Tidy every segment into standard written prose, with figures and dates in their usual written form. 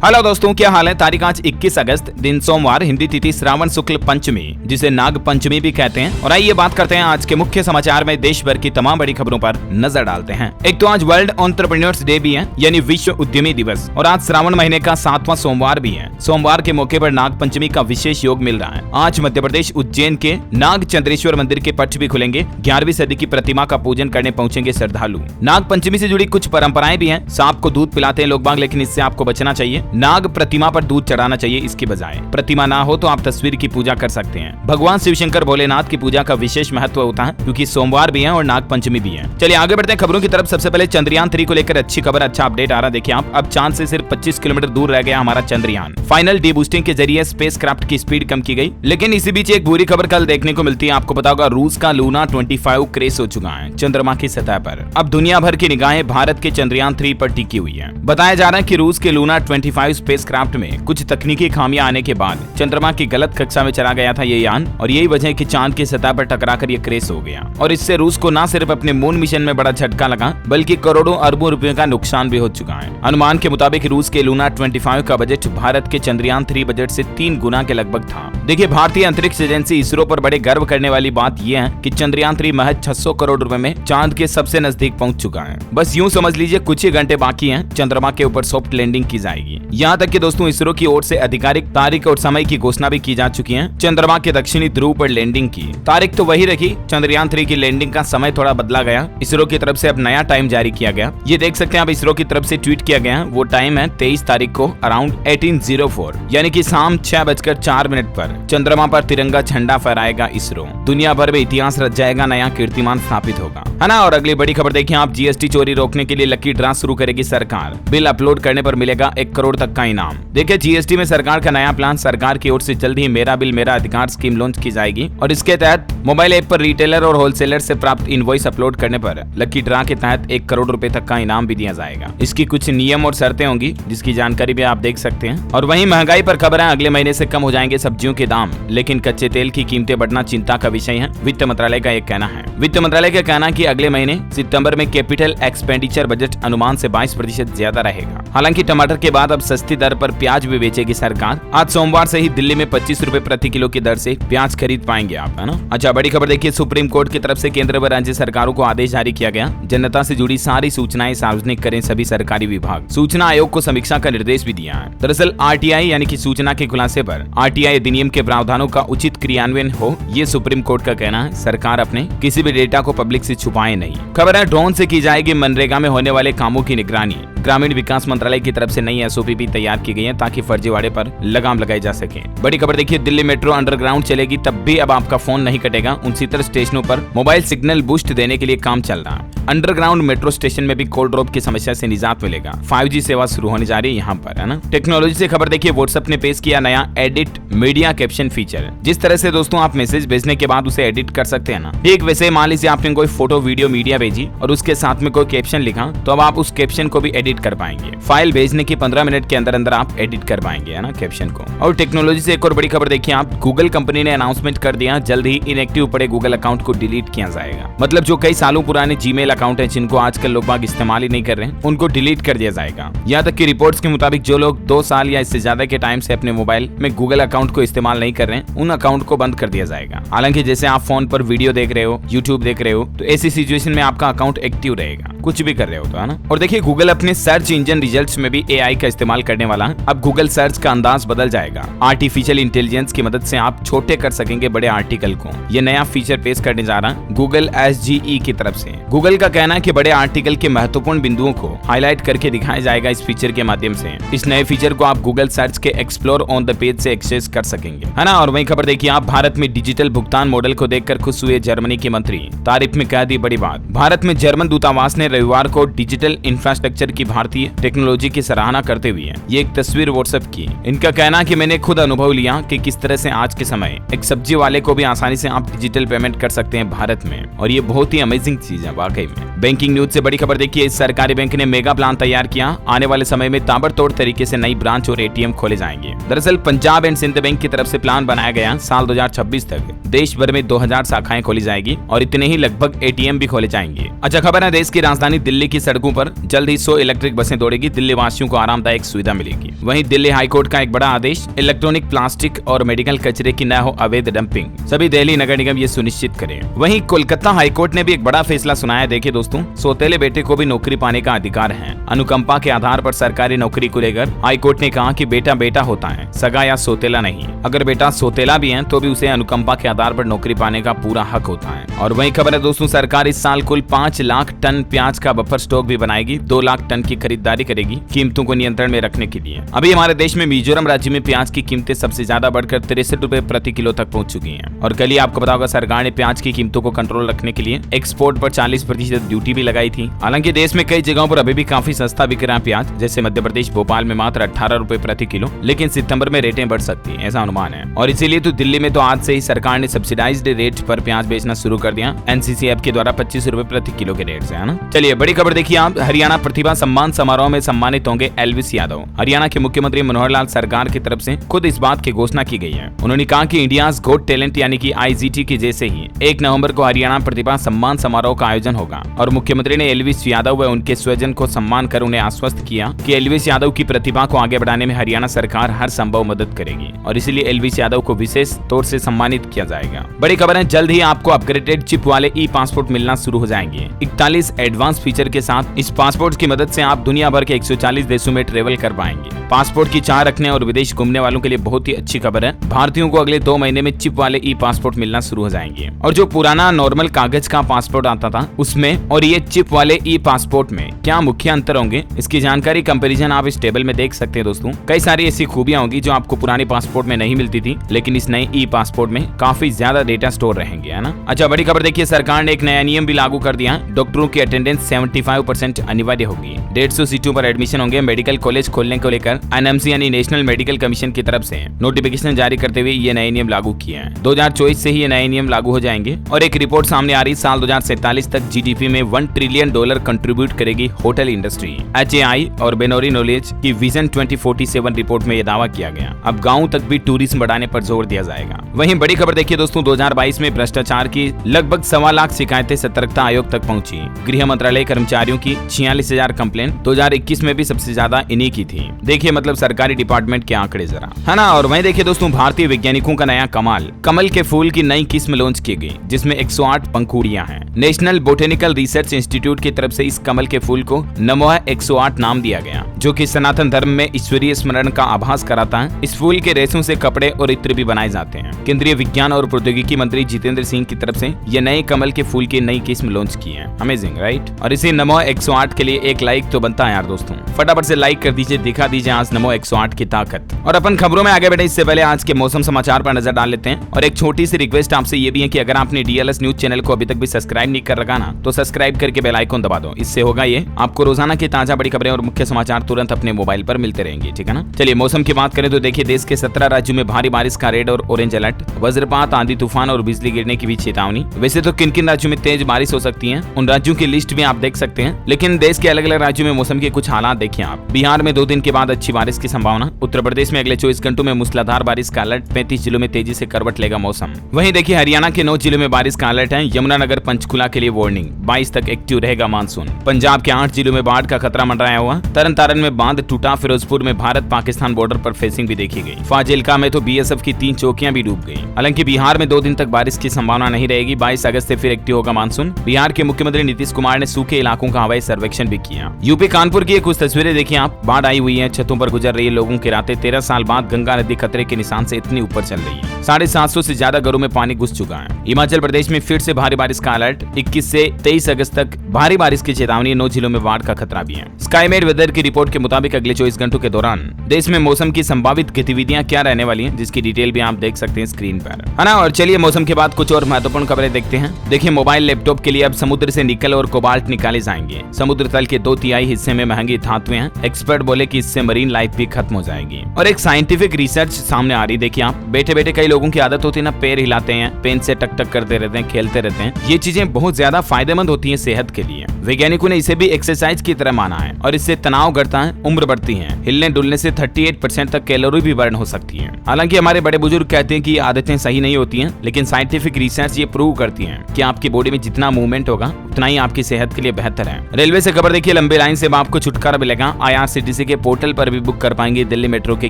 Hello दोस्तों, क्या हाल है। तारीख आज 21 अगस्त, दिन सोमवार, हिंदी तिथि श्रावण शुक्ल पंचमी, जिसे नाग पंचमी भी कहते हैं। और आइए बात करते हैं आज के मुख्य समाचार में देश भर की तमाम बड़ी खबरों पर नजर डालते हैं। एक तो आज वर्ल्ड एंटरप्रेन्योर्स डे भी है, यानी विश्व उद्यमी दिवस, और आज श्रावण महीने का 7वां सोमवार भी है। सोमवार के मौके पर नाग पंचमी का विशेष योग मिल रहा है। आज मध्य प्रदेश उज्जैन के नाग चंद्रेश्वर मंदिर के पट भी खुलेंगे। 11वीं सदी की प्रतिमा का पूजन करने पहुंचेंगे श्रद्धालु। नाग पंचमी से जुड़ी कुछ परंपराएं भी हैं। सांप को दूध पिलाते हैं लोग बाग, लेकिन इससे आपको बचना चाहिए। नाग प्रतिमा पर दूध चढ़ाना चाहिए इसकी बजाय। प्रतिमा ना हो तो आप तस्वीर की पूजा कर सकते हैं। भगवान शिवशंकर भोलेनाथ की पूजा का विशेष महत्व होता है, क्योंकि सोमवार भी है और नाग पंचमी भी है। चलिए आगे बढ़ते हैं खबरों की तरफ। सबसे पहले चंद्रयान 3 को लेकर अच्छी खबर, अच्छा अपडेट आ रहा। देखिए आप, अब चांद से सिर्फ 25 किलोमीटर दूर रह गया हमारा चंद्रयान। फाइनल डीबूस्टिंग के जरिए स्पेसक्राफ्ट की स्पीड कम की गई। लेकिन इसी बीच एक बुरी खबर कल देखने को मिलती है। आपको पता होगा, रूस का लूना 25 क्रैश हो चुका है चंद्रमा की सतह पर। अब दुनिया भर की निगाहें भारत के चंद्रयान 3 पर टिकी हुई है। बताया जा रहा है कि रूस के लूना 25 स्पेसक्राफ्ट में कुछ तकनीकी खामियां आने के बाद चंद्रमा की गलत कक्षा में चला गया था ये यान, और यही वजह है कि चांद की सतह पर टकराकर ये क्रैश हो गया। और इससे रूस को न सिर्फ अपने मून मिशन में बड़ा झटका लगा, बल्कि करोड़ों अरबों रुपयों का नुकसान भी हो चुका है। अनुमान के मुताबिक रूस के लूना 25 का बजट भारत के चंद्रयान 3 बजट से 3 गुना के लगभग था। देखिए, भारतीय अंतरिक्ष एजेंसी इसरो पर बड़े गर्व करने वाली बात यह है कि चंद्रयान 3 महज 600 करोड़ रुपए में चांद के सबसे नजदीक पहुंच चुका है। बस यूं समझ लीजिए, कुछ ही घंटे बाकी हैं, चंद्रमा के ऊपर सॉफ्ट लैंडिंग की जाएगी। यहाँ तक कि दोस्तों, इसरो की ओर से आधिकारिक तारीख और समय की घोषणा भी की जा चुकी है। चंद्रमा के दक्षिणी ध्रुव पर लैंडिंग की तारीख तो वही रखी, चंद्रयान 3 की लैंडिंग का समय थोड़ा बदला गया। इसरो की तरफ से अब नया टाइम जारी किया गया। ये देख सकते हैं आप, इसरो की तरफ से ट्वीट किया गया है। वो टाइम है 23 तारीख को अराउंड 1804, यानी कि शाम 6:04 पर चंद्रमा पर तिरंगा झंडा फहराएगा इसरो। दुनिया भर में इतिहास रच जाएगा, नया कीर्तिमान स्थापित होगा, है ना। और अगली बड़ी खबर देखिए आप, जीएसटी चोरी रोकने के लिए लकी ड्रा शुरू करेगी सरकार। बिल अपलोड करने पर मिलेगा 1 करोड़ तक का इनाम। देखिए, जीएसटी में सरकार का नया प्लान, सरकार की ओर से जल्द ही मेरा बिल मेरा अधिकार स्कीम लॉन्च की जाएगी। और इसके तहत मोबाइल ऐप पर रिटेलर और होलसेलर से प्राप्त इनवॉइस अपलोड करने पर लकी ड्रा के तहत 1 करोड़ रुपए तक का इनाम भी दिया जाएगा। इसकी कुछ नियम और शर्तें होंगी, जिसकी जानकारी भी आप देख सकते हैं। और वहीं महंगाई पर खबर है, अगले महीने से कम हो जाएंगे सब्जियों के दाम, लेकिन कच्चे तेल की कीमतें बढ़ना चिंता का विषय है, वित्त मंत्रालय का एक कहना है। वित्त मंत्रालय का कहना है कि अगले महीने सितंबर में कैपिटल एक्सपेंडिचर बजट अनुमान से 22% ज्यादा रहेगा। हालांकि टमाटर के बाद अब सस्ती दर पर प्याज भी बेचेगी सरकार। आज सोमवार से ही दिल्ली में 25 रुपए प्रति किलो की दर से प्याज खरीद पाएंगे आप, है ना। अच्छा, बड़ी खबर देखिए, सुप्रीम कोर्ट की तरफ से केंद्र व राज्य सरकारों को आदेश जारी किया गया। जनता से जुड़ी सारी सूचनाएं सार्वजनिक करें सभी सरकारी विभाग। सूचना आयोग को समीक्षा का निर्देश भी दिया है। दरअसल आरटीआई यानी कि सूचना के खुलासे पर आरटीआई अधिनियम के प्रावधानों का उचित क्रियान्वयन हो, ये सुप्रीम कोर्ट का कहना है। सरकार अपने किसी भी डेटा को पब्लिक से छुपाए नहीं। खबर है, ड्रोन से की जाएगी मनरेगा में होने वाले कामों की निगरानी। ग्रामीण विकास मंत्रालय की तरफ से नई एसओपी भी तैयार की गई है, ताकि फर्जीवाड़े पर लगाम लगाई जा सके। बड़ी खबर देखिए, दिल्ली मेट्रो अंडरग्राउंड चलेगी, तब भी अब आपका फोन नहीं कटेगा। 69 स्टेशनों पर मोबाइल सिग्नल बूस्ट देने के लिए काम चल रहा है। अंडरग्राउंड मेट्रो स्टेशन में भी कॉल ड्रॉप की समस्या से निजात मिलेगा। 5G सेवा शुरू होने जा रही है यहाँ पर, है ना। टेक्नोलॉजी से खबर देखिए, व्हाट्सएप ने पेश किया नया एडिट मीडिया कैप्शन फीचर। जिस तरह से दोस्तों आप मैसेज भेजने के बाद उसे एडिट कर सकते हैं ना, ठीक वैसे मान लीजिए आपने कोई फोटो वीडियो मीडिया भेजी और उसके साथ में कोई कैप्शन लिखा, तो अब आप उस कैप्शन को भी एडिट कर पाएंगे। फाइल भेजने के 15 मिनट के अंदर अंदर आप एडिट कर पाएंगे, है ना, कैप्शन को। और टेक्नोलॉजी से एक और बड़ी खबर देखिए आप, गूगल कंपनी ने अनाउंसमेंट कर दिया, जल्द ही इनएक्टिव पड़े गूगल अकाउंट को डिलीट किया जाएगा। मतलब जो कई सालों पुराने जीमेल अकाउंट है, जिनको आजकल लोग बाग इस्तेमाल ही नहीं कर रहे हैं, उनको डिलीट कर दिया जाएगा। यहाँ तक कि रिपोर्ट्स के मुताबिक जो लोग 2 साल या इससे ज्यादा के टाइम से अपने मोबाइल में गूगल अकाउंट को इस्तेमाल नहीं कर रहे हैं, उन अकाउंट को बंद कर दिया जाएगा। हालांकि जैसे आप फोन पर वीडियो देख रहे हो, यूट्यूब देख रहे हो, तो ऐसी सिचुएशन में आपका अकाउंट एक्टिव रहेगा, कुछ भी कर रहे हो तो, है ना। और देखिए, गूगल अपने सर्च इंजन रिजल्ट्स में भी एआई का इस्तेमाल करने वाला है। अब गूगल सर्च का अंदाज बदल जाएगा। आर्टिफिशियल इंटेलिजेंस की मदद से आप छोटे कर सकेंगे बड़े आर्टिकल को। ये नया फीचर पेश करने जा रहा है गूगल SGE की तरफ से। गूगल का कहना है कि बड़े आर्टिकल के महत्वपूर्ण बिंदुओं को हाईलाइट करके दिखाया जाएगा इस फीचर के माध्यम से। इस नए फीचर को आप गूगल सर्च के एक्सप्लोर ऑन द पेज से एक्सेस कर सकेंगे, है ना। और वही खबर देखिए आप, भारत में डिजिटल भुगतान मॉडल को देखकर खुश हुए जर्मनी के मंत्री। तारीफ में कह दी बड़ी बात। भारत में जर्मन दूतावास ने रविवार को डिजिटल इंफ्रास्ट्रक्चर की भारतीय टेक्नोलॉजी की सराहना करते हुए ये एक तस्वीर व्हाट्सएप की। इनका कहना है कि मैंने खुद अनुभव लिया कि किस तरह से आज के समय एक सब्जी वाले को भी आसानी से आप डिजिटल पेमेंट कर सकते हैं भारत में, और ये बहुत ही अमेजिंग चीज है वाकई में। बैंकिंग न्यूज से बड़ी खबर देखिए, इस सरकारी बैंक ने मेगा प्लान तैयार किया। आने वाले समय में ताबड़तोड़ तरीके से नई ब्रांच और एटीएम खोले जाएंगे। दरअसल पंजाब एंड सिंध बैंक की तरफ से प्लान बनाया गया, साल 2026 तक देश भर में 2000 शाखाएं खोली जाएगी और इतने ही लगभग एटीएम भी खोले जाएंगे। अच्छा खबर है, देश की राजधानी दिल्ली की सड़कों पर जल्द ही 100 इलेक्ट्रिक बसें दौड़ेगी, दिल्ली वासियों को आरामदायक सुविधा मिलेगी। वहीं दिल्ली हाईकोर्ट का एक बड़ा आदेश, इलेक्ट्रॉनिक, प्लास्टिक और मेडिकल कचरे की न हो अवैध डंपिंग, सभी दिल्ली नगर निगम ये सुनिश्चित करें। वहीं कोलकाता हाईकोर्ट ने भी एक बड़ा फैसला सुनाया। देखिए दोस्तों, सौतेले बेटे को भी नौकरी पाने का अधिकार है। अनुकंपा के आधार पर सरकारी नौकरी को लेकर हाईकोर्ट ने कहा कि बेटा बेटा होता है, सगा या सौतेला नहीं। अगर बेटा सौतेला भी है तो भी उसे अनुकंपा के आधार पर नौकरी पाने का पूरा हक होता है। और वही खबर है दोस्तों, सरकार इस साल कुल 5 लाख टन प्याज का बफर स्टॉक भी बनाएगी, 2 लाख टन की खरीदारी करेगी कीमतों को नियंत्रण में रखने के लिए। अभी हमारे देश में मिजोरम राज्य में प्याज की कीमतें सबसे ज्यादा बढ़कर 63 रुपए प्रति किलो तक पहुंच चुकी हैं। और कल ही आपको पता होगा, सरकार ने प्याज की कीमतों को कंट्रोल रखने के लिए एक्सपोर्ट पर 40% ड्यूटी भी लगाई थी। हालांकि देश में कई जगहों पर अभी भी काफी सस्ता बिक रहा है प्याज, जैसे मध्य प्रदेश भोपाल में मात्र 18 रुपए प्रति किलो, लेकिन सितंबर में रेटें बढ़ सकती है, ऐसा अनुमान है। और इसीलिए तो दिल्ली में तो आज से ही सरकार ने सब्सिडाइज्ड रेट पर प्याज बेचना शुरू कर दिया, एनसीसी ऐप के द्वारा 25 रुपए प्रति किलो के रेट से, है ना। चलिए बड़ी खबर देखिए आप, हरियाणा प्रतिभा सम्मान समारोह में सम्मानित होंगे एल्विस यादव। हरियाणा के मुख्यमंत्री मनोहर लाल सरकार की तरफ से खुद इस बात की घोषणा की गई है। उन्होंने कहा कि इंडियाज गॉट टैलेंट यानी कि IGT की जैसे ही 1 नवंबर को हरियाणा प्रतिभा सम्मान समारोह का आयोजन होगा। और मुख्यमंत्री ने एल्विस यादव व उनके स्वजन को सम्मान कर उन्हें आश्वस्त किया कि एल्विस यादव की प्रतिभा को आगे बढ़ाने में हरियाणा सरकार हर संभव मदद करेगी और इसीलिए एल्विस यादव को विशेष तौर से सम्मानित किया जाएगा। बड़ी खबर है, जल्द ही आपको अपग्रेडेड चिप वाले ई-पासपोर्ट मिलना शुरू हो जाएंगे। 41 एडवांस फीचर के साथ इस पासपोर्ट की मदद से आप दुनिया भर के 140 देशों में ट्रेवल कर पाएंगे। पासपोर्ट की चाह रखने और विदेश घूमने वालों के लिए बहुत ही अच्छी खबर है, भारतीयों को अगले 2 महीने में चिप वाले ई-पासपोर्ट मिलना शुरू हो जाएंगे। और जो पुराना नॉर्मल कागज का पासपोर्ट आता था उसमें और ये चिप वाले ई-पासपोर्ट में क्या मुख्य अंतर होंगे, इसकी जानकारी कंपैरिजन आप इस टेबल में देख सकते हैं दोस्तों। कई सारी ऐसी खूबियां होंगी जो आपको पुराने पासपोर्ट में नहीं मिलती थी, लेकिन इस नए ई-पासपोर्ट में काफी ज्यादा डेटा स्टोर रहेंगे, है ना। अच्छा, बड़ी खबर देखिए, सरकार ने एक नया नियम भी लागू कर दिया। डॉक्टरों की अटेंडेंस 75% अनिवार्य होगी। 150 सीटों पर एडमिशन होंगे। मेडिकल कॉलेज खोलने को लेकर NMC यानी नेशनल मेडिकल कमीशन की तरफ से नोटिफिकेशन जारी करते हुए ये नए नियम लागू किए हैं। 2024 से ही ये नए नियम लागू हो जाएंगे। और एक रिपोर्ट सामने आ रही, साल 2047 तक GDP में $1 ट्रिलियन कंट्रीब्यूट करेगी होटल इंडस्ट्री। HAI और बेनोरी नॉलेज की विजन 2047 रिपोर्ट में यह दावा किया गया। अब गाँव तक भी टूरिज्म बढ़ाने पर जोर दिया जाएगा। वहीं बड़ी खबर देखिए दोस्तों, 2022 में भ्रष्टाचार की लगभग 1.25 लाख शिकायतें सतर्कता आयोग तक पहुंची। गृह मंत्रालय कर्मचारियों की 46,000 कंप्लेंट 2021 में भी सबसे ज्यादा इन्हीं की थी। देखिए मतलब सरकारी डिपार्टमेंट के आंकड़े जरा, है ना। और वहीं देखिए दोस्तों, भारतीय वैज्ञानिकों का नया कमाल, कमल के फूल की नई किस्म लॉन्च की गई जिसमें 108 पंखुड़ियां हैं। नेशनल बोटेनिकल रिसर्च इंस्टीट्यूट की तरफ से इस कमल के फूल को नमोह 108 नाम दिया गया, जो कि सनातन धर्म में ईश्वरीय स्मरण का आभास कराता है। इस फूल के रेशों से कपड़े और इत्र भी बनाए जाते हैं। केंद्रीय विज्ञान और प्रौद्योगिकी मंत्री जितेंद्र सिंह की तरफ से ये नए कमल के फूल की नई किस्म लॉन्च की है। Amazing right. और इसी नमो 108 के लिए एक लाइक तो बनता है यार दोस्तों, फटाफट से लाइक कर दीजिए, दिखा दीजिए आज नमो 108 की ताकत। और अपन खबरों में आगे बढ़े इससे पहले आज के मौसम समाचार पर नजर डाल लेते हैं। और एक छोटी सी रिक्वेस्ट आपसे ये भी है कि अगर आपने DLS न्यूज चैनल को अभी तक भी सब्सक्राइब नहीं कर रखा ना, तो सब्सक्राइब करके बेल आइकन दबा दो। इससे होगा ये, आपको रोजाना की ताजा बड़ी खबरें और मुख्य समाचार तुरंत अपने मोबाइल पर मिलते रहेंगे, ठीक है ना। चलिए मौसम की बात करें तो देखिए, देश के 17 राज्यों में भारी बारिश का रेड और ऑरेंज अलर्ट, वज्रपात, आंधी तूफान और बिजली गिरने की भी चेतावनी। वैसे तो किन किन राज्यों में तेज बारिश हो सकती है, उन राज्यों की लिस्ट भी आप देख सकते हैं, लेकिन देश के अलग अलग राज्यों में मौसम के कुछ हालात देखिए आप। बिहार में 2 दिन के बाद अच्छी बारिश की संभावना। उत्तर प्रदेश में अगले 24 घंटों में मूसलाधार बारिश का अलर्ट, 35 जिलों में तेजी से करवट लेगा मौसम। वहीं देखिए हरियाणा के 9 जिलों में बारिश का अलर्ट है। यमुनानगर, पंचकुला के लिए वार्निंग, 22 तक एक्टिव रहेगा मानसून। पंजाब के 8 जिलों में बाढ़ का खतरा मंडराया हुआ। तरन तारण में बांध टूटा। फिरोजपुर में भारत पाकिस्तान बॉर्डर पर फेसिंग भी देखी गई। फाजिल्का में तो BSF की 3 चौकियां भी डूब गई। हालांकि बिहार में 2 दिन तक बारिश की संभावना नहीं रहेगी। 22 अगस्त से फिर एक्टिव होगा मानसून। बिहार के मुख्यमंत्री नीतीश कुमार ने सूखे इलाकों का हवाई सर्वेक्षण भी किया। यूपी कानपुर की कुछ तस्वीरें देखिए आप। बाढ़ आई हुई है, छतों पर गुजर रही है लोगों की रातें। 13 साल बाद गंगा नदी खतरे के निशान से इतनी ऊपर चल रही है। 750 से ज्यादा घरों में पानी घुस चुका है। हिमाचल प्रदेश में फिर से भारी बारिश का अलर्ट। 21 से 23 अगस्त तक भारी बारिश की चेतावनी। 9 जिलों में बाढ़ का खतरा भी है। स्काईमेट वेदर की रिपोर्ट के मुताबिक अगले 24 घंटों के दौरान देश में मौसम की संभावित गतिविधियां क्या रहने वाली हैं, जिसकी डिटेल भी आप देख सकते हैं स्क्रीन पर, है ना। और चलिए मौसम के बाद कुछ और महत्वपूर्ण खबरें देखते हैं। देखिए मोबाइल लैपटॉप के लिए अब समुद्र से निकल और कोबाल्ट निकाले जाएंगे। समुद्र तल के 2/3 हिस्से में महंगी धातुएं हैं। एक्सपर्ट बोले कि इससे मरीन ग्रीन लाइट भी खत्म हो जाएगी। और एक साइंटिफिक रिसर्च सामने आ रही, देखिए आप बैठे बैठे कई लोगों की आदत होती है ना, पैर हिलाते हैं, पेन से टक टक करते रहते हैं, खेलते रहते हैं। ये चीजें बहुत ज्यादा फायदेमंद होती है सेहत के लिए। वैज्ञानिकों ने इसे भी एक्सरसाइज की तरह माना है और इससे तनाव घटता है, उम्र बढ़ती है। हिलने डुलने से 38% तक कैलोरी भी बर्न हो सकती है। हालांकि हमारे बड़े बुजुर्ग कहते हैं कि ये आदतें सही नहीं होती हैं, लेकिन साइंटिफिक रिसर्च ये प्रूव करती है कि आपकी बॉडी में जितना मूवमेंट होगा उतना ही आपकी सेहत के लिए बेहतर है। रेलवे से खबर देखिए, लंबी लाइन से आपको छुटकारा मिलेगा। IRCTC के पोर्टल पर भी बुक कर पाएंगे दिल्ली मेट्रो के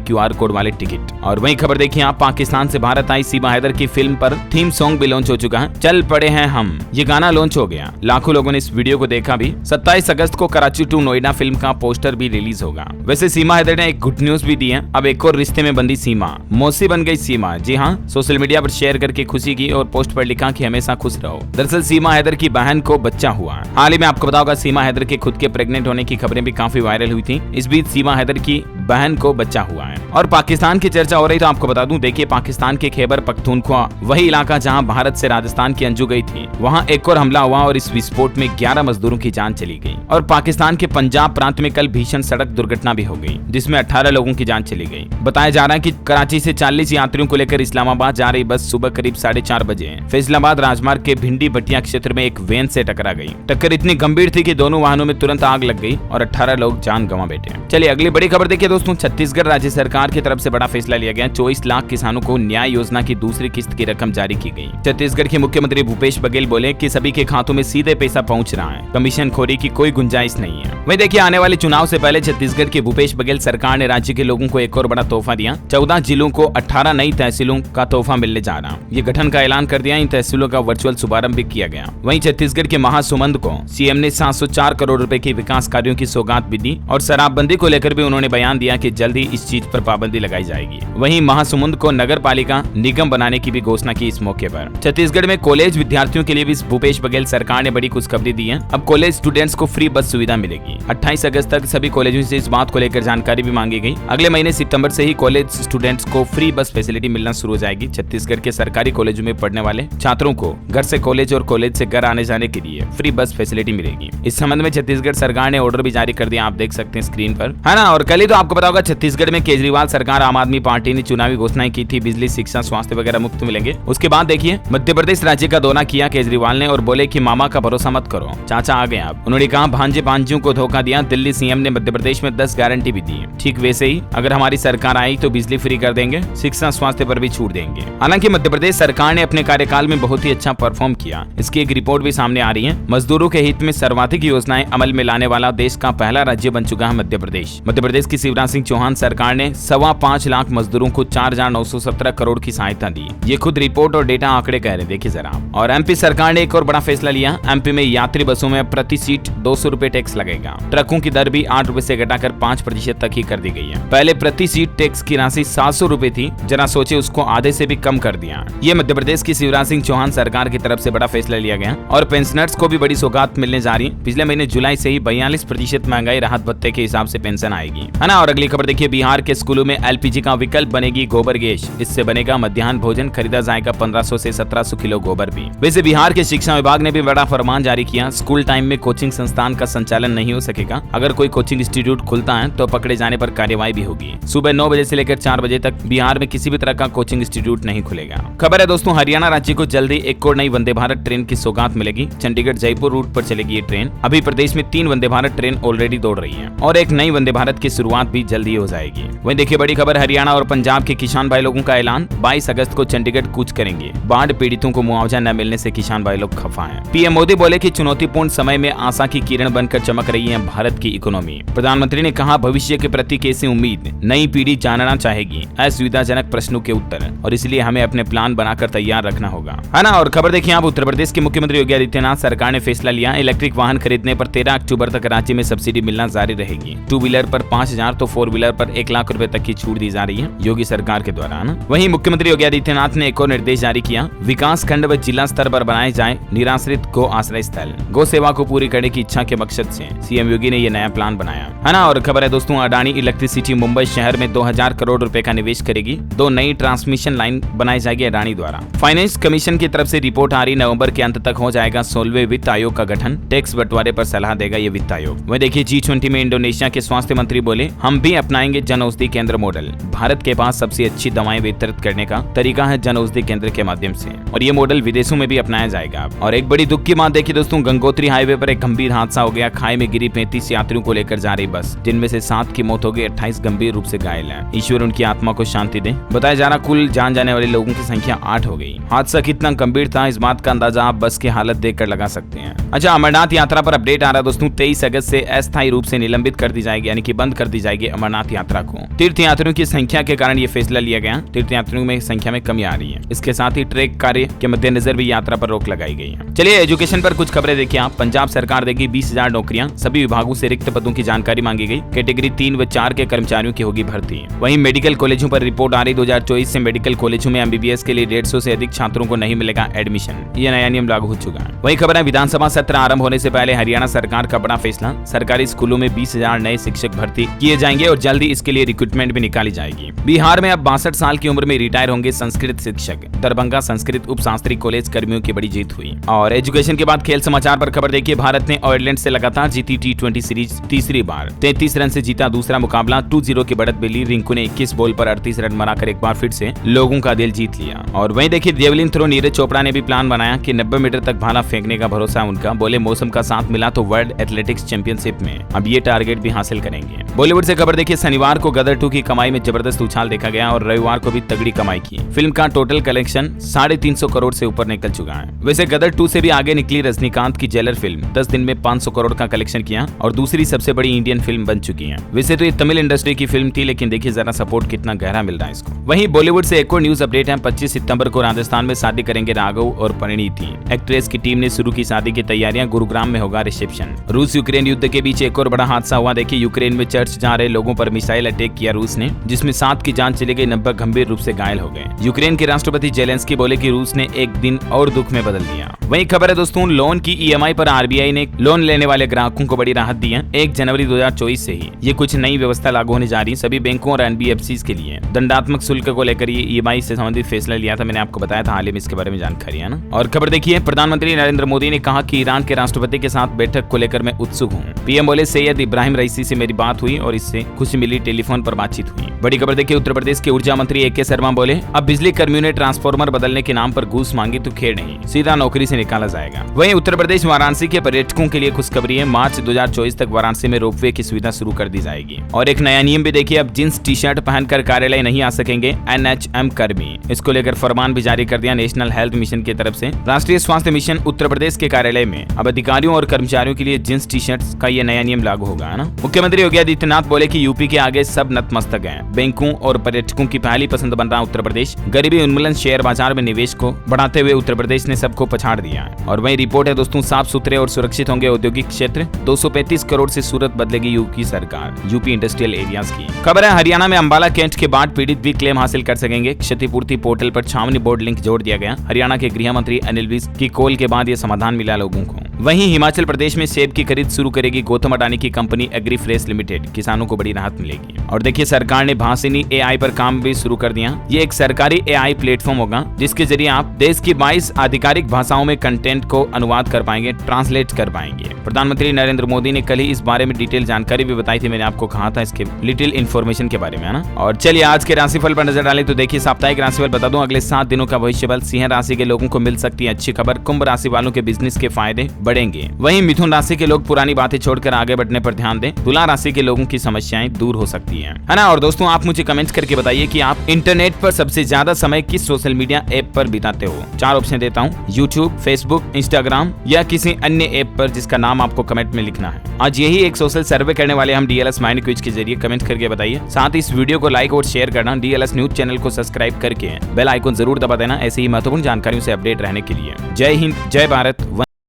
QR कोड वाले टिकट। और वहीं खबर देखिए आप, पाकिस्तान से भारत आई सीमा हैदर की फिल्म पर थीम सॉन्ग भी लॉन्च हो चुका है, चल पड़े हैं हम। ये गाना लॉन्च हो गया, लाखों लोगों ने इस वीडियो को देखा भी। 27 अगस्त को कराची टू नोएडा फिल्म का पोस्टर भी रिलीज होगा। वैसे सीमा हैदर ने एक गुड न्यूज भी दी है, अब एक और रिश्ते में बंदी सीमा, मौसी बन गई सीमा। जी हाँ, सोशल मीडिया पर शेयर करके खुशी की और पोस्ट पर लिखा कि हमेशा खुश रहो। दरअसल सीमा हैदर की बहन को बच्चा हुआ। हाल ही में आपको बताओगा सीमा हैदर के खुद के प्रेग्नेंट होने की खबरें भी काफी वायरल हुई थी। इस बीच सीमा हैदर की बहन को बच्चा हुआ है। और पाकिस्तान की चर्चा हो रही, तो आपको बता दूं, देखिए पाकिस्तान के खैबर पख्तूनख्वा, वही इलाका जहां भारत से राजस्थान की अंजू गई थी, वहां एक और हमला हुआ और इस विस्फोट में 11 मजदूरों की जान चली गई। और पाकिस्तान के पंजाब प्रांत में कल भीषण सड़क दुर्घटना भी हो गई, जिसमें 18 लोगों की जान चली गई। बताया जा रहा है कि कराची से 40 यात्रियों को लेकर इस्लामाबाद जा रही बस सुबह करीब 4:30 बजे फैसलाबाद राजमार्ग के भिंडी भटिया क्षेत्र में एक वैन से टकरा गई। टक्कर इतनी गंभीर थी कि दोनों वाहनों में तुरंत आग लग गई और 18 लोग जान गंवा बैठे। चलिए अगली बड़ी खबर देखिए दोस्तों, छत्तीसगढ़ राज्य सरकार की तरफ से बड़ा फैसला लिया गया। 24 लाख किसानों को न्याय योजना की दूसरी किस्त की रकम जारी की गई। छत्तीसगढ़ के मुख्यमंत्री भूपेश बघेल बोले कि सभी के खातों में सीधे पैसा पहुंच रहा है, कमीशन खोरी की कोई गुंजाइश नहीं है। वहीं देखिए आने वाले चुनाव से पहले छत्तीसगढ़ की भूपेश बघेल सरकार ने राज्य के लोगों को एक और बड़ा तोहफा दिया। 14 जिलों को 18 नई तहसीलों का तोहफा मिलने जा रहा। ये गठन का ऐलान कर दिया। इन तहसीलों का वर्चुअल शुभारंभ भी किया गया। वहीं छत्तीसगढ़ के महासुमंद को सीएम ने 704 करोड़ रुपए के विकास कार्यों की सौगात भी दी और शराबबंदी को लेकर भी उन्होंने बयान दिया कि जल्द ही इस चीज पर पाबंदी लगाई जाएगी। वहीं महासुमंद को नगर पालिका निगम बनाने की भी घोषणा की। इस मौके पर छत्तीसगढ़ में कॉलेज विद्यार्थियों के लिए भी भूपेश बघेल सरकार ने बड़ी खुशखबरी दी है। अब कॉलेज स्टूडेंट्स को फ्री बस सुविधा मिलेगी। 28 अगस्त तक सभी कॉलेजों से इस बात को लेकर जानकारी भी मांगी गई। अगले महीने सितंबर से ही कॉलेज स्टूडेंट्स को फ्री बस फैसिलिटी मिलना शुरू हो जाएगी। छत्तीसगढ़ के सरकारी कॉलेजों में पढ़ने वाले छात्रों को घर से कॉलेज और कॉलेज से घर आने जाने के लिए फ्री बस फैसिलिटी मिलेगी। इस संबंध में छत्तीसगढ़ सरकार ने ऑर्डर भी जारी कर दिया, आप देख सकते हैं स्क्रीन पर, है ना। और कल ही तो आपको पता होगा छत्तीसगढ़ में केजरीवाल सरकार आम आदमी पार्टी ने चुनावी घोषणाएं की थी, बिजली शिक्षा स्वास्थ्य वगैरह मुफ्त मिलेंगे। उसके बाद देखिए मध्य प्रदेश राज्य का दौरा किया केजरीवाल ने और बोले कि मामा का भरोसा मत करो, चाचा आ गए आप। उन्होंने कहा भांजे भांजियों को धोखा दिया। दिल्ली सीएम ने मध्य प्रदेश में 10 गारंटी भी दी। ठीक वैसे ही अगर हमारी सरकार आई तो बिजली फ्री कर देंगे, शिक्षा स्वास्थ्य पर भी छूट देंगे। हालांकि मध्य प्रदेश सरकार ने अपने कार्यकाल में बहुत ही अच्छा परफॉर्म किया। इसकी एक रिपोर्ट भी सामने आ रही है। मजदूरों के हित में सर्वाधिक योजनाएं अमल में लाने वाला देश का पहला राज्य बन चुका है मध्य प्रदेश। मध्य प्रदेश की शिवराज सिंह चौहान सरकार ने 5.25 लाख मजदूरों को 4,917 करोड़ की सहायता दी। ये खुद रिपोर्ट और डेटा आंकड़े कह रहे, देखिए जरा। और एमपी सरकार ने एक और बड़ा फैसला लिया। एमपी में यात्री बसों में प्रति सीट 200 रुपए टैक्स लगेगा। ट्रकों की दर भी 8 रुपए से घटाकर 5% तक ही कर दी गई है। पहले प्रति सीट टैक्स की राशि 700 रुपए थी, जरा सोचे उसको आधे से भी कम कर दिया। ये मध्य प्रदेश की शिवराज सिंह चौहान सरकार की तरफ से बड़ा फैसला लिया गया। और पेंशनर्स को भी बड़ी सौगात मिलने जा रही है। पिछले महीने जुलाई से ही 42% महंगाई राहत भत्ते के हिसाब से पेंशन आएगी, है ना। और अगली खबर देखिए, बिहार के स्कूलों में एलपीजी का विकल्प बनेगी गोबर गैस। इससे बनेगा मध्याह्न भोजन, खरीदा जाएगा 1500 से 1700 किलो गोबर भी। वैसे बिहार के शिक्षा विभाग ने भी बड़ा फरमान जारी किया। स्कूल टाइम में कोचिंग संस्थान का संचालन नहीं हो सकेगा। अगर कोई कोचिंग इंस्टीट्यूट खुलता है तो पकड़े जाने पर कार्यवाही भी होगी। सुबह 9 बजे से लेकर 4 बजे तक बिहार में किसी भी तरह का कोचिंग इंस्टीट्यूट नहीं खुलेगा। खबर है दोस्तों, हरियाणा राज्य को जल्दी एक और नई वंदे भारत ट्रेन की सौगात मिलेगी। चंडीगढ़ जयपुर रूट पर चलेगी ये ट्रेन। अभी प्रदेश में 3 वंदे भारत ट्रेन ऑलरेडी दौड़ रही है और एक नई वंदे भारत की शुरुआत भी जल्दी हो जाएगी। वहीं देखिए बड़ी खबर, हरियाणा और पंजाब के किसान भाई लोगों का ऐलान, 22 अगस्त को चंडीगढ़ कूच करेंगे। बाढ़ पीड़ितों को मुआवजा न मिलने से किसान भाई लोग खफा हैं। पीएम मोदी बोले कि चुनौतीपूर्ण समय में आशा की किरण बनकर चमक रही है भारत की इकोनॉमी। प्रधानमंत्री ने कहा भविष्य के प्रति कैसी उम्मीद नई पीढ़ी जानना चाहेगी, असुविधाजनक प्रश्नों के उत्तर, और इसलिए हमें अपने प्लान बनाकर तैयार रखना होगा, है ना। और खबर देखिए आप, उत्तर प्रदेश के मुख्यमंत्री योगी आदित्यनाथ सरकार ने फैसला लिया। इलेक्ट्रिक वाहन खरीदने पर 13 अक्टूबर तक राज्य में सब्सिडी मिलना जारी रहेगी। 2 व्हीलर पर 5,000 तो 4 व्हीलर पर 1 लाख रुपए तक की छूट दी जा रही है योगी सरकार के द्वारा, ना। वहीं मुख्यमंत्री योगी आदित्यनाथ ने एक और निर्देश जारी किया। विकास खंड व जिला स्तर पर बनाए जाए निराश्रित गो आश्रय स्थल। गो सेवा को पूरी करने की इच्छा के मकसद से सीएम योगी ने यह नया प्लान बनाया, है ना। और खबर है दोस्तों, अडानी इलेक्ट्रिसिटी मुंबई शहर में 2000 करोड़ रुपए का निवेश करेगी। 2 नई ट्रांसमिशन लाइन बनाई जाएगी अडानी द्वारा। फाइनेंस कमीशन की तरफ से रिपोर्ट आ रही, नवंबर के अंत तक हो जाएगा 16वें वित्त आयोग का गठन। टैक्स बंटवारे पर सलाह देगा ये वित्त आयोग। वह देखिए G20 में इंडोनेशिया के स्वास्थ्य मंत्री बोले बोले, हम भी अपनाएंगे जन औषधि केंद्र मॉडल। भारत के पास सबसे अच्छी दवाएं वितरित करने का तरीका है जन औषधि केंद्र के माध्यम से, और ये मॉडल विदेशों में भी अपनाया जाएगा। और एक बड़ी दुख की बात देखिए दोस्तों, गंगोत्री हाईवे पर एक गंभीर हादसा हो गया। खाई में गिरी 35 यात्रियों को लेकर जा रही बस, जिनमें से 7 की मौत हो गई, 28 गंभीर रूप से घायल हैं। ईश्वर उनकी आत्मा को शांति दे। बताया जा रहा कुल जान जाने वाले लोगों की संख्या 8 हो गई। हादसा कितना गंभीर था, इस बात का अंदाजा आप बस की हालत देखकर लगा सकते हैं। अच्छा, अमरनाथ यात्रा पर अपडेट आ रहा दोस्तों, 23 अगस्त से अस्थायी रूप से निलंबित कर दी जाएगी, यानी कि बंद कर दी जाएगी अमरनाथ यात्रा को। तीर्थ यात्रियों की संख्या के कारण यह फैसला लिया गया। तीर्थ यात्रियों में संख्या में कमी आ रही है। इसके साथ ही ट्रैक कार्य के मद्देनजर भी यात्रा पर रोक लगाई गई है। चलिए एजुकेशन पर कुछ खबरें देखिए आप। पंजाब सरकार देगी 20,000 नौकरियां, सभी विभागों से रिक्त पदों की जानकारी मांगी गई। कैटेगरी 3 व 4 के कर्मचारियों की होगी भर्ती। वहीं मेडिकल कॉलेजों पर रिपोर्ट आ रही, 2024 से मेडिकल कॉलेजों में MBBS के लिए 150 से अधिक छात्रों को नहीं मिलेगा एडमिशन। यह नया नियम लागू हो चुका है। वही खबर है, विधानसभा सत्र आरंभ होने से पहले हरियाणा सरकार का बड़ा फैसला, सरकारी स्कूलों में 20,000 नए शिक्षक भर्ती किए जाएंगे और जल्दी इसके लिए रिक्रूटमेंट भी निकाली जाएगी। बिहार में अब 62 साल की उम्र में रिटायर होंगे संस्कृत शिक्षक। दरभंगा संस्कृत उप शास्त्री कॉलेज कर्मियों की बड़ी जीत हुई। और एजुकेशन के बाद खेल समाचार पर खबर देखिए, भारत ने आयरलैंड से लगातार जीती T20 सीरीज तीसरी बार। 33 रन से जीता दूसरा मुकाबला, 2-0 की बढ़त मिली। रिंकू ने 21 बॉल पर 38 रन बनाकर एक बार फिर से लोगों का दिल जीत लिया। और वहीं देखिए जेवलिन थ्रो, नीरज चोपड़ा ने भी प्लान बनाया कि 90 मीटर तक भाला फेंकने का भरोसा है उनका। बोले मौसम का साथ मिला तो वर्ल्ड एथलेटिक्स चैंपियनशिप में अब ये टारगेट भी हासिल करेंगे। बॉलीवुड से खबर देखिए, शनिवार को गदर 2 की कमाई में जबरदस्त उछाल देखा गया और रविवार को भी तगड़ी कमाई की। फिल्म का टोटल कलेक्शन 350 करोड़ से ऊपर निकल चुका है। वैसे गदर 2 से भी आगे निकली रजनीकांत की जेलर फिल्म 10 दिन में 500 करोड़ का कलेक्शन किया और दूसरी सबसे बड़ी इंडियन फिल्म बन चुकी है। वैसे तो ये तमिल इंडस्ट्री की फिल्म थी, लेकिन देखिए जरा सपोर्ट कितना गहरा मिल रहा है इसको। वहीं बॉलीवुड से एक और न्यूज अपडेट है, 25 सितंबर को राजस्थान में शादी करेंगे राघव और परिणीति। एक्ट्रेस की टीम ने शुरू की शादी की तैयारियां, गुरुग्राम में होगा रिसेप्शन। रूस यूक्रेन युद्ध के बीच एक और बड़ा हादसा हुआ। देखिए यूक्रेन में चर्च जा रहे लोगों पर मिसाइल अटैक किया रूस ने, जिसमें 7 की जान चली गई, 90 गंभीर रूप से घायल हो गए। यूक्रेन के राष्ट्रपति जेलेंस्की बोले कि रूस ने एक दिन और दुख में बदल दिया। वहीं खबर है दोस्तों, लोन की EMI पर RBI ने लोन लेने वाले ग्राहकों को बड़ी राहत दी है। 1 जनवरी 2024 से ही ये कुछ नई व्यवस्था लागू होने जा रही है सभी बैंकों और NBFCs के लिए। दंडात्मक शुल्क को लेकर ये EMI से संबंधित फैसला लिया था, मैंने आपको बताया था हाल ही में इसके बारे में जानकारी है ना। और खबर देखिए, प्रधानमंत्री नरेंद्र मोदी ने कहा कि ईरान के राष्ट्रपति के साथ बैठक को लेकर मैं उत्सुक हूँ। PM बोले सैयद इब्राहिम रईसी से मेरी बात हुई और इससे खुशी मिली, टेलीफोन पर बातचीत हुई। बड़ी खबर देखिए, उत्तर प्रदेश के ऊर्जा मंत्री AK शर्मा बोले अब बिजली कर्मियों ने ट्रांसफार्मर बदलने के नाम पर घूस मांगी तो खेड़ नहीं, सीधा नौकरी से निकाला जाएगा। वहीं उत्तर प्रदेश वाराणसी के पर्यटकों के लिए खुशखबरी है, मार्च 2024 तक वाराणसी में रोपवे की सुविधा शुरू कर दी जाएगी। और एक नया नियम भी देखिए, अब जींस टी-शर्ट पहनकर कार्यालय नहीं आ सकेंगे NHM कर्मी। इसको लेकर फरमान भी जारी कर दिया नेशनल हेल्थ मिशन की तरफ से। राष्ट्रीय स्वास्थ्य मिशन उत्तर प्रदेश के कार्यालय में अब अधिकारियों और कर्मचारियों के लिए जींस टी-शर्ट का ये नया नियम लागू होगा, है ना। मुख्यमंत्री योगी आदित्यनाथ बोले कि यूपी के आगे सब नतमस्तक हैं। बैंकों और पर्यटकों की पहली पसंद बन रहा उत्तर प्रदेश। गरीबी उन्मूलन, शेयर बाजार में निवेश को बढ़ाते हुए उत्तर प्रदेश ने सबको पछाड़ दिया है। और वही रिपोर्ट है दोस्तों, साफ सुथरे और सुरक्षित होंगे औद्योगिक क्षेत्र। 235 करोड़ से सूरत बदलेगी यूपी सरकार, यूपी इंडस्ट्रियल एरियाज की। खबर है, हरियाणा में अंबाला कैंट के बाढ़ पीड़ित भी क्लेम हासिल कर सकेंगे। क्षतिपूर्ति पोर्टल पर छावनी बोर्ड लिंक जोड़ दिया गया। हरियाणा के गृह मंत्री अनिल विज की कॉल के बाद ये समाधान मिला लोगों को। वहीं हिमाचल प्रदेश में सेब की खरीद शुरू करेगी गौतम अडानी की कंपनी एग्री फ्रेश लिमिटेड। किसानों को बड़ी राहत मिलेगी। और देखिए सरकार ने भाषिनी AI पर काम भी शुरू कर दिया। ये एक सरकारी AI प्लेटफॉर्म होगा जिसके जरिए आप देश की 22 आधिकारिक भाषाओं में कंटेंट को अनुवाद कर पाएंगे, ट्रांसलेट कर पाएंगे। प्रधानमंत्री नरेंद्र मोदी ने कल ही इस बारे में डिटेल जानकारी भी बताई थी, मैंने आपको कहा था इसके लिटिल इन्फॉर्मेशन के बारे में, है ना। और चलिए आज के राशिफल पर नजर डालें तो देखिए साप्ताहिक राशिफल बता दूं, अगले 7 दिनों का भविष्यफल। सिंह राशि के लोगों को मिल सकती है अच्छी खबर। कुंभ राशि वालों के बिजनेस के फायदे बढ़ेंगे। वहीं मिथुन राशि के लोग पुरानी बातें छोड़कर आगे बढ़ने पर ध्यान दें। तुला राशि के लोगों की समस्याएं दूर हो सकती है ना। और दोस्तों आप मुझे कमेंट करके बताइए कि आप इंटरनेट पर सबसे ज्यादा समय किस सोशल मीडिया ऐप पर बिताते हो। 4 ऑप्शन देता हूँ, यूट्यूब, फेसबुक, इंस्टाग्राम या किसी अन्य ऐप पर जिसका नाम आपको कमेंट में लिखना है। आज यही एक सोशल सर्वे करने वाले हम DLS माइंड क्विज के जरिए, कमेंट करके बताइए। साथ ही इस वीडियो को लाइक और शेयर करना, DLS न्यूज चैनल को सब्सक्राइब करके बेल आइकन जरूर दबा देना ऐसे ही महत्वपूर्ण जानकारियों से अपडेट रहने के लिए। जय हिंद, जय भारत।